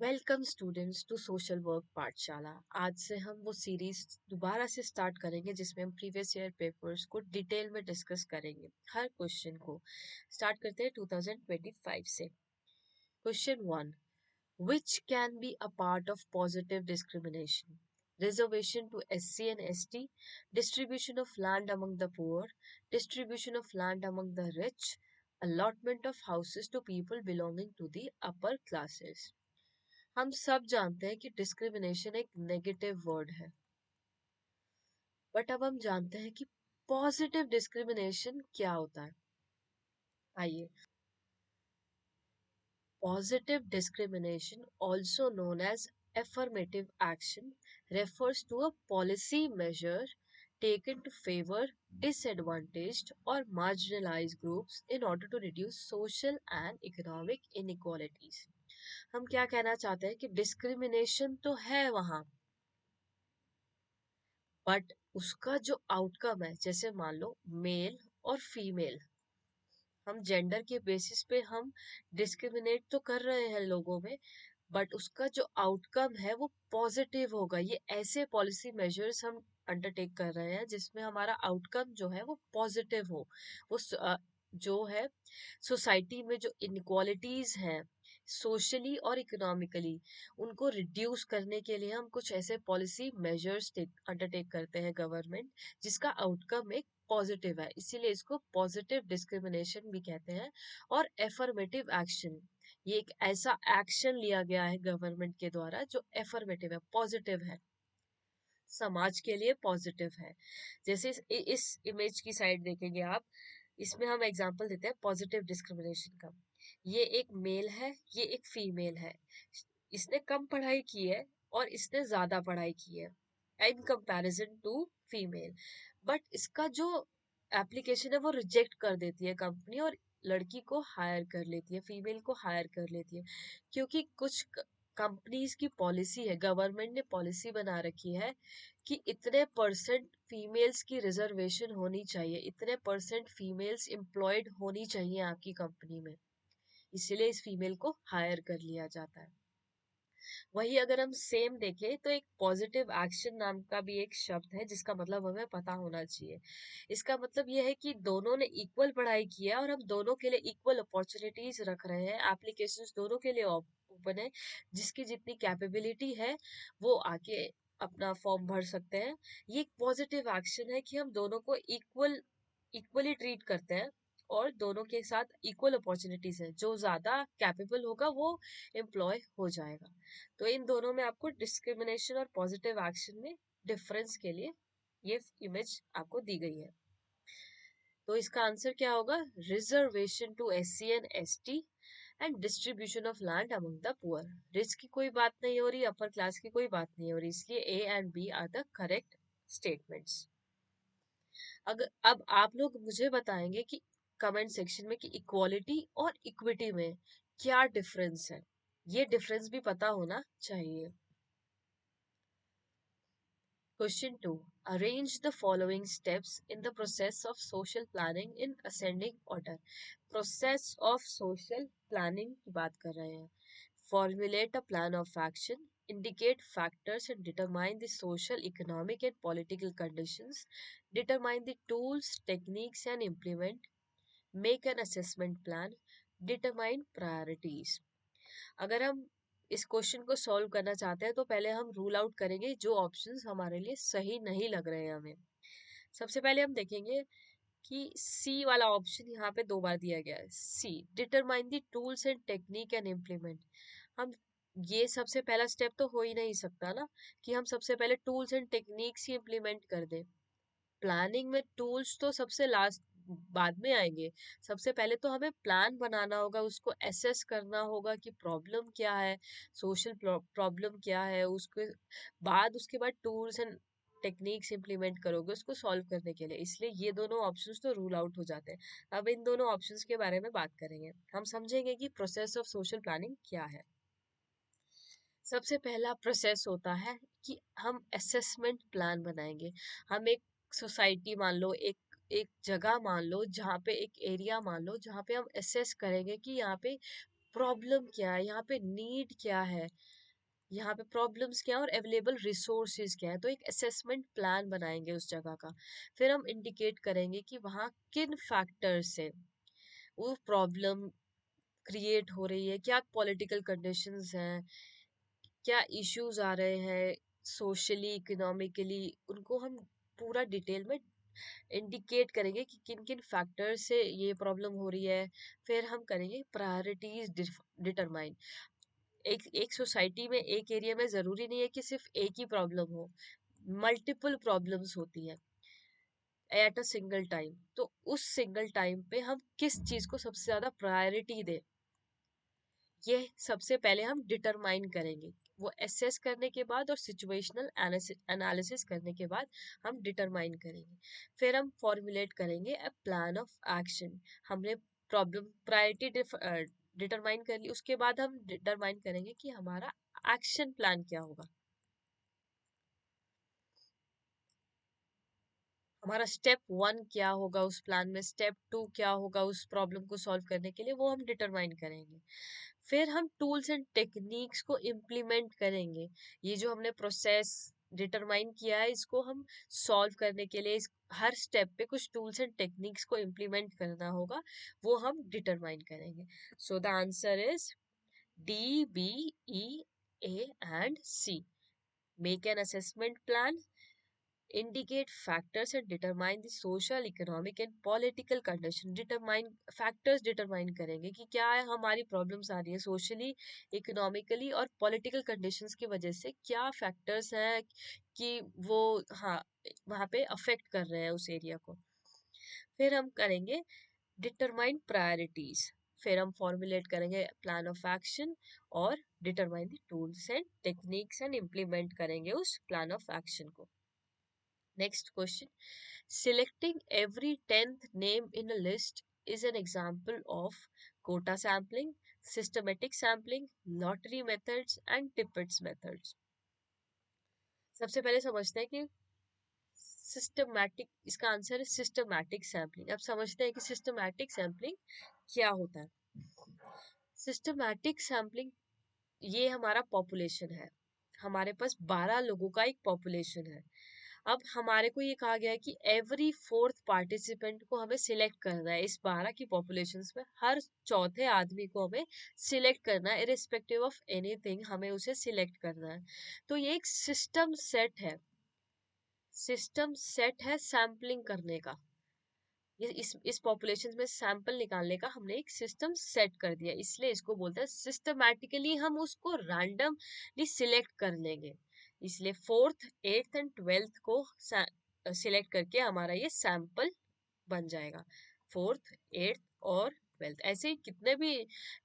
Welcome students to social work Pathshala. आज से हम वो सीरीज दोबारा से स्टार्ट करेंगे जिसमें हम प्रीवियस ईयर पेपर्स को डिटेल में डिस्कस करेंगे। हर क्वेश्चन को स्टार्ट करते हैं 2025 से। Question 1, which can be a part of positive discrimination? Reservation to SC and ST, distribution of land among the poor, distribution of land among the rich, allotment of houses to people belonging to the upper classes. हम सब जानते हैं कि discrimination एक negative word है, but अब हम जानते हैं कि पॉजिटिव डिस्क्रिमिनेशन क्या होता है। आइए, positive discrimination also known as affirmative action refers to a policy measure taken to favor disadvantaged or marginalized groups in order to reduce social and economic inequalities. हम क्या कहना चाहते हैं कि डिस्क्रिमिनेशन तो है वहां, बट उसका जो आउटकम है, जैसे मान लो मेल और फीमेल, हम जेंडर के बेसिस पे हम डिस्क्रिमिनेट तो कर रहे हैं लोगों में, बट उसका जो आउटकम है वो पॉजिटिव होगा। ये ऐसे पॉलिसी मेजर्स हम अंडरटेक कर रहे हैं जिसमें हमारा आउटकम जो है वो पॉजिटिव हो। वो जो है सोसाइटी में जो इनक्वालिटीज हैं सोशली और इकोनॉमिकली, उनको रिड्यूस करने के लिए हम कुछ ऐसे पॉलिसी मेजर्स अंडरटेक करते हैं गवर्नमेंट, जिसका आउटकम एक पॉजिटिव है, इसीलिए इसको पॉजिटिव डिस्क्रिमिनेशन भी कहते हैं। और एफर्मेटिव एक्शन, ये एक ऐसा एक्शन लिया गया है गवर्नमेंट के द्वारा जो एफर्मेटिव है, पॉजिटिव है, समाज के लिए पॉजिटिव है। जैसे इस इमेज की साइड देखेंगे आप, इसमें हम एग्जांपल देते हैं पॉजिटिव डिस्क्रिमिनेशन का। ये एक मेल है, ये एक फीमेल है। इसने कम पढ़ाई की है और इसने ज्यादा पढ़ाई की है in comparison to female, but इसका जो एप्लीकेशन है वो रिजेक्ट कर देती है कंपनी और लड़की को हायर कर लेती है, फीमेल को हायर कर लेती है, क्योंकि कुछ कंपनीज की पॉलिसी है, गवर्नमेंट ने पॉलिसी बना रखी है कि इतने परसेंट फीमेल्स की रिजर्वेशन होनी चाहिए, इतने परसेंट फीमेल्स एम्प्लॉयड होनी चाहिए आपकी कंपनी में, इसीलिए इस फीमेल को हायर कर लिया जाता है। वही अगर हम सेम देखें तो एक पॉजिटिव एक्शन नाम का भी एक शब्द है जिसका मतलब हमें पता होना चाहिए। इसका मतलब यह है कि दोनों ने इक्वल पढ़ाई की है और हम दोनों के लिए इक्वल अपॉर्चुनिटीज रख रहे हैं, एप्लीकेशंस दोनों के लिए ओपन है, जिसकी जितनी कैपेबिलिटी है वो आके अपना फॉर्म भर सकते हैं। ये एक पॉजिटिव एक्शन है कि हम दोनों को इक्वली ट्रीट करते हैं और दोनों के साथ इक्वल अपॉर्चुनिटीज है, जो ज्यादा कैपेबल होगा वो एम्प्लॉय हो जाएगा। तो इन दोनों में आपको डिस्क्रिमिनेशन और पॉजिटिव एक्शन में डिफरेंस के लिए ये इमेज आपको दी गई है। तो इसका आंसर क्या होगा? Reservation to SC and ST and distribution of land among the poor. Rich की कोई बात नहीं हो रही, अपर क्लास की कोई बात नहीं हो रही, इसलिए A and B are the correct statements. अगर अब आप लोग मुझे बताएंगे कि कमेंट सेक्शन में कि इक्वालिटी और इक्विटी में क्या डिफरेंस है, ये डिफरेंस भी पता होना चाहिए। Question 2. Arrange the following steps in the process of social planning in ascending order. Process of social planning की बात कर रहे हैं। Formulate a plan of action. Indicate factors and determine the social, economic and political conditions. Determine the tools, techniques and implement. Make an assessment plan. Determine priorities. अगर हम इस question को solve करना चाहते हैं तो पहले हम रूल आउट करेंगे जो ऑप्शंस हमारे लिए सही नहीं लग रहे हैं हमें। सबसे पहले हम देखेंगे कि सी वाला ऑप्शन यहाँ पे 2 बार दिया गया है। C, determine the tools and technique and implement. हम ये सबसे पहला स्टेप तो हो ही नहीं सकता ना कि हम सबसे पहले tools and techniques he implement कर दें। प्लानिंग में टूल्स तो सबसे लास्ट बाद में आएंगे। सबसे पहले तो हमें प्लान बनाना होगा, उसको एसेस करना होगा कि प्रॉब्लम क्या है, सोशल प्रॉब्लम क्या है, उसके बाद उसके बाद टूल्स एंड टेक्निक्स इंप्लीमेंट करोगे उसको सॉल्व करने के लिए, इसलिए ये दोनों ऑप्शंस तो रूल आउट हो जाते हैं। अब इन दोनों ऑप्शंस के बारे में बात करेंगे, हम समझेंगे कि प्रोसेस ऑफ सोशल प्लानिंग क्या है। सबसे पहला प्रोसेस होता है कि हम असेसमेंट प्लान बनाएंगे। हम एक सोसाइटी मान लो, एक एक जगह मान लो, जहाँ पे एक एरिया मान लो, जहाँ पे हम असेस करेंगे कि यहाँ पे प्रॉब्लम क्या है, यहाँ पे नीड क्या है, यहाँ पे प्रॉब्लम्स क्या है और अवेलेबल रिसोर्सेज क्या है। तो एक असेसमेंट प्लान बनाएंगे उस जगह का। फिर हम इंडिकेट करेंगे कि वहाँ किन फैक्टर्स से वो प्रॉब्लम क्रिएट हो रही है, क्या पॉलिटिकल कंडीशंस हैं, क्या इश्यूज आ रहे हैं सोशली इकोनॉमिकली, उनको हम पूरा डिटेल में इंडिकेट करेंगे कि किन किन फैक्टर से ये प्रॉब्लम हो रही है। फिर हम करेंगे प्रायोरिटीज डिटरमाइन। एक एक सोसाइटी में, एक एरिया में ज़रूरी नहीं है कि सिर्फ एक ही प्रॉब्लम हो, मल्टीपल प्रॉब्लम्स होती है एट अ सिंगल टाइम। तो उस सिंगल टाइम पे हम किस चीज़ को सबसे ज़्यादा प्रायोरिटी दें, ये सबसे पहले हम डिटरमाइन करेंगे। वो एसेस करने के बाद और सिचुएशनल एनालिसिस करने के बाद हम डिटरमाइन करेंगे। फिर हम फॉर्मुलेट करेंगे अ प्लान ऑफ एक्शन। हमने प्रॉब्लम प्रायोरिटी डिटरमाइन कर ली, उसके बाद हम डिटरमाइन करेंगे कि हमारा एक्शन प्लान क्या होगा, हमारा स्टेप 1 क्या होगा उस प्लान में, स्टेप 2 क्या होगा उस प्रॉब्लम को सॉल्व करने के लिए, वो हम डिटरमाइन करेंगे। फिर हम टूल्स एंड टेक्निक्स को इम्प्लीमेंट करेंगे। ये जो हमने प्रोसेस डिटरमाइन किया है, इसको हम सॉल्व करने के लिए हर स्टेप पे कुछ टूल्स एंड टेक्निक्स को इम्प्लीमेंट करना होगा, वो हम डिटरमाइन करेंगे। So the answer is D, B, E, A and C. Make an assessment plan, indicate factors and determine the social, economic and political condition। determine factors determine करेंगे कि क्या है हमारी प्रॉब्लम्स आ रही है सोशली, इकोनॉमिकली और political conditions की वजह से, क्या फैक्टर्स हैं कि वो, हाँ, वहाँ पे अफेक्ट कर रहे हैं उस एरिया को। फिर हम करेंगे डिटरमाइन प्रायोरिटीज। फिर हम फॉर्मुलेट करेंगे प्लान ऑफ एक्शन और determine the tools and techniques and implement करेंगे उस प्लान ऑफ एक्शन को। Next question. Selecting every 10th name in a list is an example of quota sampling, systematic sampling, lottery methods and Tippett's methods। सबसे पहले समझते हैं कि systematic, इसका answer है सिस्टमैटिक सैम्पलिंग। अब समझते हैं कि सिस्टमैटिक सैम्पलिंग क्या होता है। सिस्टमैटिक सैम्पलिंग, ये हमारा पॉपुलेशन है, हमारे पास 12 लोगों का एक पॉपुलेशन है। अब हमारे को ये कहा गया है कि एवरी फोर्थ पार्टिसिपेंट को हमें सिलेक्ट करना है। इस 12 की पॉपुलेशन में हर चौथे आदमी को हमें सिलेक्ट करना है, इरिस्पेक्टिव ऑफ एनीथिंग हमें उसे सिलेक्ट करना है। तो ये एक सिस्टम सेट है, सिस्टम सेट है सैम्पलिंग करने का। ये इस पॉपुलेशन में सैंपल निकालने का हमने एक सिस्टम सेट कर दिया, इसलिए इसको बोलते हैं सिस्टमैटिकली हम उसको रैंडमली सिलेक्ट कर लेंगे। इसलिए फोर्थ, एट्थ एंड ट्वेल्थ को सिलेक्ट करके हमारा ये सैंपल बन जाएगा। फोर्थ, एट्थ और ट्वेल्थ, ऐसे ही कितने भी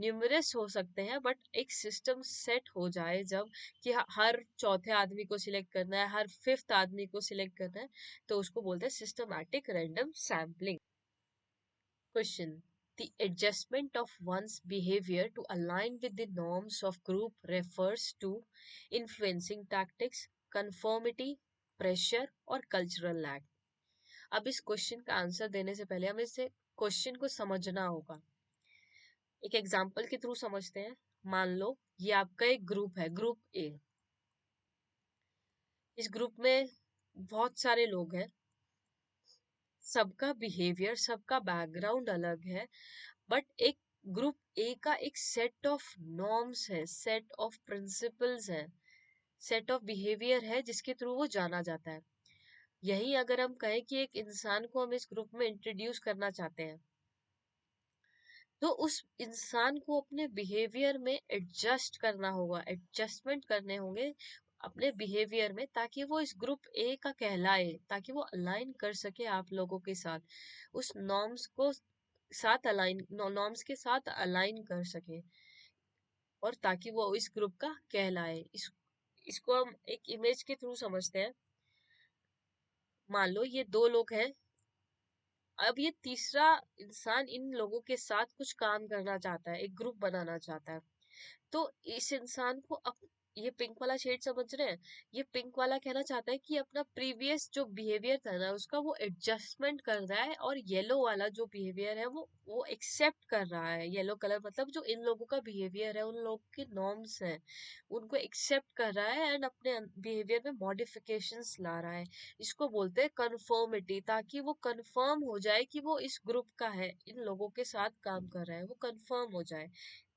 न्यूमरस हो सकते हैं, बट एक सिस्टम सेट हो जाए जब कि हर चौथे आदमी को सिलेक्ट करना है, हर फिफ्थ आदमी को सिलेक्ट करना है, तो उसको बोलते हैं systematic random sampling. Question. The adjustment of one's behavior to align with the norms of group refers to influencing tactics, conformity, pressure और cultural lag। अब इस क्वेश्चन का आंसर देने से पहले हमें इसे क्वेश्चन को समझना होगा। एक एग्जांपल के थ्रू समझते हैं। मान लो ये आपका एक ग्रुप है, ग्रुप ए। इस ग्रुप में बहुत सारे लोग हैं, सबका बिहेवियर, सबका बैकग्राउंड अलग है, बट एक ग्रुप ए का एक सेट ऑफ नॉर्म्स है, सेट ऑफ प्रिंसिपल्स है, सेट ऑफ बिहेवियर है जिसके थ्रू वो जाना जाता है। यही अगर हम कहें कि एक इंसान को हम इस ग्रुप में इंट्रोड्यूस करना चाहते हैं, तो उस इंसान को अपने बिहेवियर में एडजस्ट करना होगा, एडजस्टमेंट करने होंगे अपने बिहेवियर में, ताकि वो इस ग्रुप ए का कहलाए, ताकि वो अलाइन कर सके आप लोगों के साथ, उस नॉर्म्स को साथ अलाइन, नॉर्म्स के साथ अलाइन कर सके, और ताकि वो इस ग्रुप का कहलाए। इसको हम एक इमेज के थ्रू समझते हैं। मान लो ये दो लोग हैं, अब ये तीसरा इंसान इन लोगों के साथ कुछ काम करना चाहता है, एक ग्रुप बनाना चाहता है। तो इस इंसान को ये पिंक वाला शेड समझ रहे हैं? ये पिंक वाला कहना चाहता है कि अपना प्रीवियस जो बिहेवियर था ना उसका वो एडजस्टमेंट कर रहा है, और येलो वाला जो बिहेवियर है वो एक्सेप्ट कर रहा है। येलो कलर मतलब जो इन लोगों का बिहेवियर है, उन लोगों की नॉर्म्स हैं, उनको एक्सेप्ट कर रहा है एंड अपने बिहेवियर में मॉडिफिकेशंस ला रहा है। इसको बोलते हैं कन्फर्मिटी, ताकि वो कंफर्म हो जाए कि वो इस ग्रुप का है, इन लोगों के साथ काम कर रहा है, वो कंफर्म हो जाए।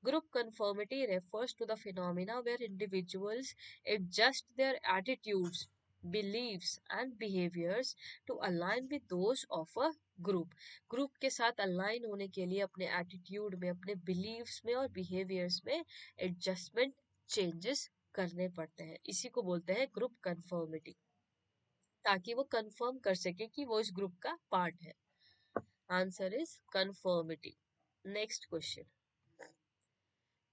Group conformity refers to the phenomena where individuals adjust their attitudes, beliefs, and behaviors to align with those of a group. Group के साथ अलाइन होने के लिए अपने एटीट्यूड में, अपने बिलीव्स में और बिहेवियर्स में एडजस्टमेंट चेंजेस करने पड़ते हैं। इसी को बोलते हैं ग्रुप कन्फर्मिटी, ताकि वो कंफर्म कर सके कि वो इस ग्रुप का पार्ट है। Answer is conformity. Next question.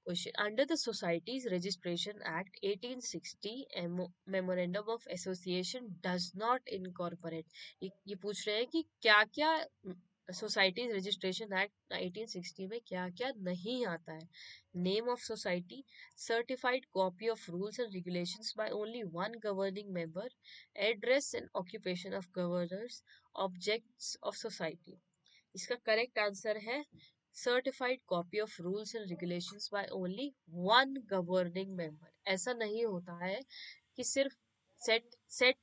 Question. Under the Societies Registration Act 1860, a memorandum of association does not incorporate. ये पूछ रहे हैं कि क्या क्या सोसाइटीज रजिस्ट्रेशन एक्ट 1860 में क्या क्या नहीं आता है। Name of society, certified copy of rules and regulations by only one governing member, address and occupation of governors, objects of society. इसका करेक्ट आंसर है certified copy of rules and regulations by only one governing member. ऐसा नहीं होता है कि सिर्फ set set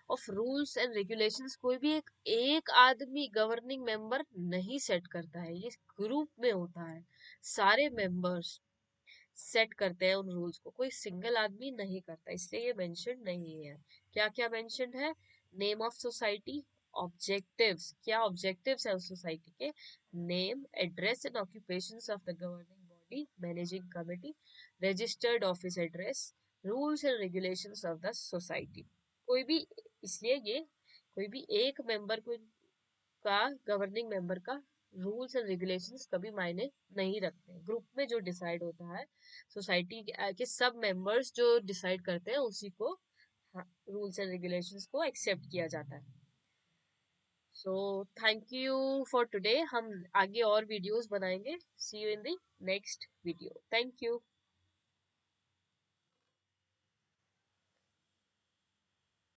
of rules and regulations कोई भी एक आदमी गवर्निंग मेंबर नहीं सेट करता है, ये ग्रुप में होता है। सारे मेंबर्स सेट करते हैं उन रूल्स को, कोई सिंगल आदमी नहीं करता, इसलिए ये मेंशन नहीं है। क्या क्या मेंशन है? नेम ऑफ सोसाइटी, ऑब्जेक्टिव्स, क्या ऑब्जेक्टिव्स है उस सोसाइटी के, name, address and occupations of the governing body, managing committee, registered office address, rules and regulations of the society. कोई भी, इसलिए ये कोई भी एक मेंबर को का गवर्निंग मेंबर का रूल्स एंड रेगुलेशंस कभी मायने नहीं रखते। ग्रुप में जो डिसाइड होता है, सोसाइटी के सब मेंबर्स जो डिसाइड करते हैं उसी को रूल्स एंड रेगुलेशंस को एक्सेप्ट किया जाता है। So thank you for today. हम आगे और वीडियोस बनाएंगे। See you in the next video. Thank you.